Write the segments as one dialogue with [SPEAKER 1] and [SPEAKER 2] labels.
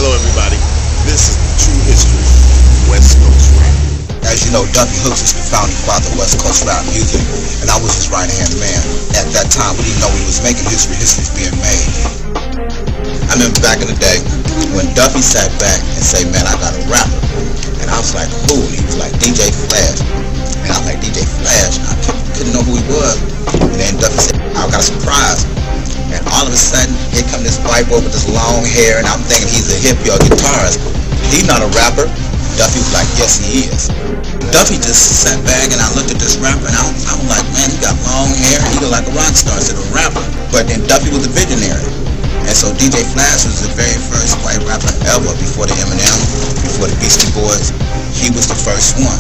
[SPEAKER 1] Hello everybody, this is the true history of West Coast rap.
[SPEAKER 2] As you know, Duffy Hooks is the founding father of West Coast rap music, and I was his right-hand man. At that time, we didn't know he was making history. History's being made. I remember back in the day when Duffy sat back and said, man, I got a rapper. And I was like, who? And he was like, DJ Flash. And I was like, DJ Flash? I couldn't know who he was. And then Duffy said, I got a surprise. And all of a sudden, here come this white boy with this long hair, and I'm thinking he's a hippie or guitarist. He's not a rapper. Duffy was like, yes, he is. Duffy just sat back, and I looked at this rapper, and I was like, man, he got long hair. He looked like a rock star instead of a rapper. But then Duffy was a visionary. And so DJ Flash was the very first white rapper ever before the Eminem, before the Beastie Boys. He was the first one.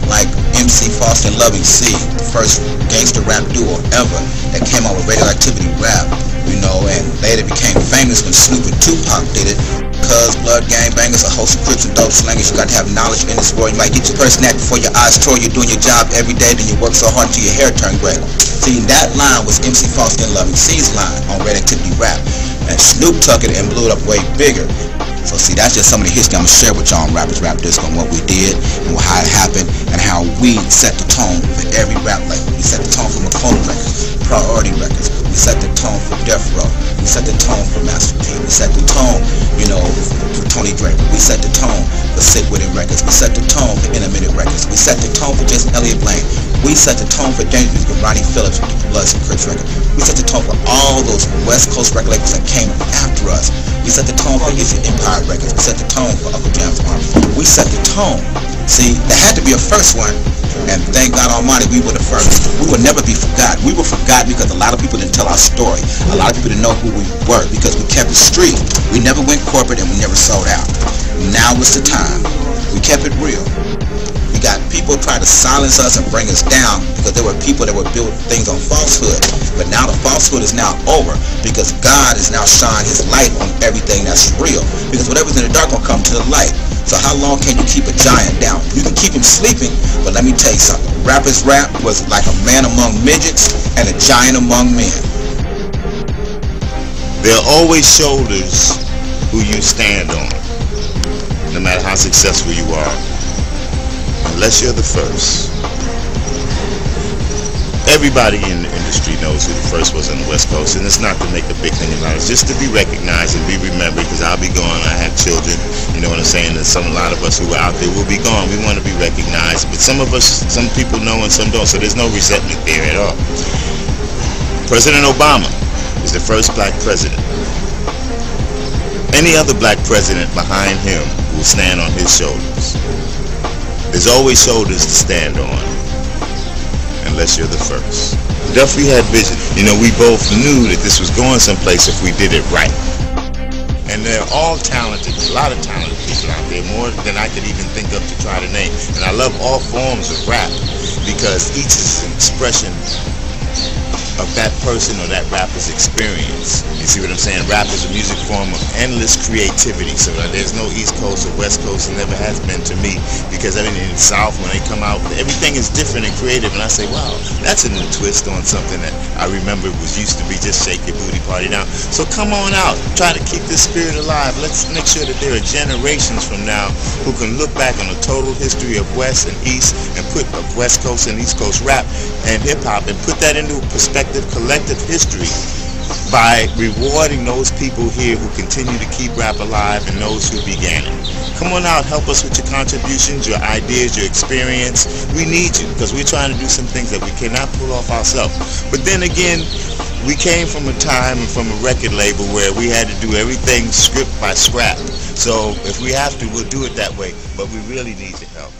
[SPEAKER 2] Like MC Foster and Loving C, the first gangster rap duo ever that came out with radioactivity rap, you know, and later became famous when Snoop and Tupac did it. Cuz, blood, gang bangers, a host of crips and dope slangers. You got to have knowledge in this world. You might get your person act before your eyes tore. You're doing your job every day, then you work so hard until your hair turned gray. See, that line was MC Foster and Loving C's line on radioactivity rap, and Snoop took it and blew it up way bigger. So see, that's just some of the history I'm going to share with y'all on Rappers Rap Disco and what we did and how it happened and how we set the tone for every rap label. We set the tone for Macomb Records, Priority Records. We set the tone for Death Row. We set the tone for Master P. We set the tone, you know, for Tony Draper. We set the tone for Sick Witted Records. We set the tone for Intermittent Records. We set the tone for Jason Elliott Blaine. We set the tone for Dangerous with Ronnie Phillips with the Bloods and Crips record. We set the tone for all those West Coast record labels that came after us. We set the tone for Easy Empire Records. We set the tone for Uncle Jam's Army. We set the tone. See, there had to be a first one, and thank God Almighty we were the first. We will never be forgotten. We were forgotten because a lot of people didn't tell our story. A lot of people didn't know who we were because we kept it street. We never went corporate and we never sold out. Now is the time. We kept it real. We got people trying to silence us and bring us down because there were people that would build things on falsehood. But now the falsehood is now over because God is now shining his light on everything that's real. Because whatever's in the dark will come to the light. So how long can you keep a giant down? You can keep him sleeping, but let me tell you something. Rappers Rap was like a man among midgets and a giant among men.
[SPEAKER 1] There are always shoulders who you stand on, no matter how successful you are, unless you're the first. Everybody in the industry knows who the first was on the West Coast, and it's not to make a big thing about it. It's just to be recognized and be remembered, because I'll be gone. I have children, you know what I'm saying? And a lot of us who are out there will be gone. We want to be recognized, but some of us, some people know and some don't, so there's no resentment there at all. President Obama is the first black president. Any other black president behind him will stand on his shoulders. There's always shoulders to stand on, unless you're the first. Duffy had vision. You know, we both knew that this was going someplace if we did it right. And they're all talented, a lot of talented people out there, more than I could even think of to try to name. And I love all forms of rap because each is an expression of that person or that rapper's experience. You see what I'm saying? Rap is a music form of endless creativity, so there's no East Coast or West Coast, and never has been to me, because I mean in the South when they come out, everything is different and creative, and I say, wow, that's a new twist on something that I remember was used to be just shake your booty party now. So come on out, try to keep this spirit alive. Let's make sure that there are generations from now who can look back on the total history of West and East and put West Coast and East Coast rap and hip-hop and put that into perspective, collective history, by rewarding those people here who continue to keep rap alive and those who began it. Come on out, help us with your contributions, your ideas, your experience. We need you because we're trying to do some things that we cannot pull off ourselves. But then again, we came from a time and from a record label where we had to do everything script by scrap. So if we have to, we'll do it that way, but we really need your help.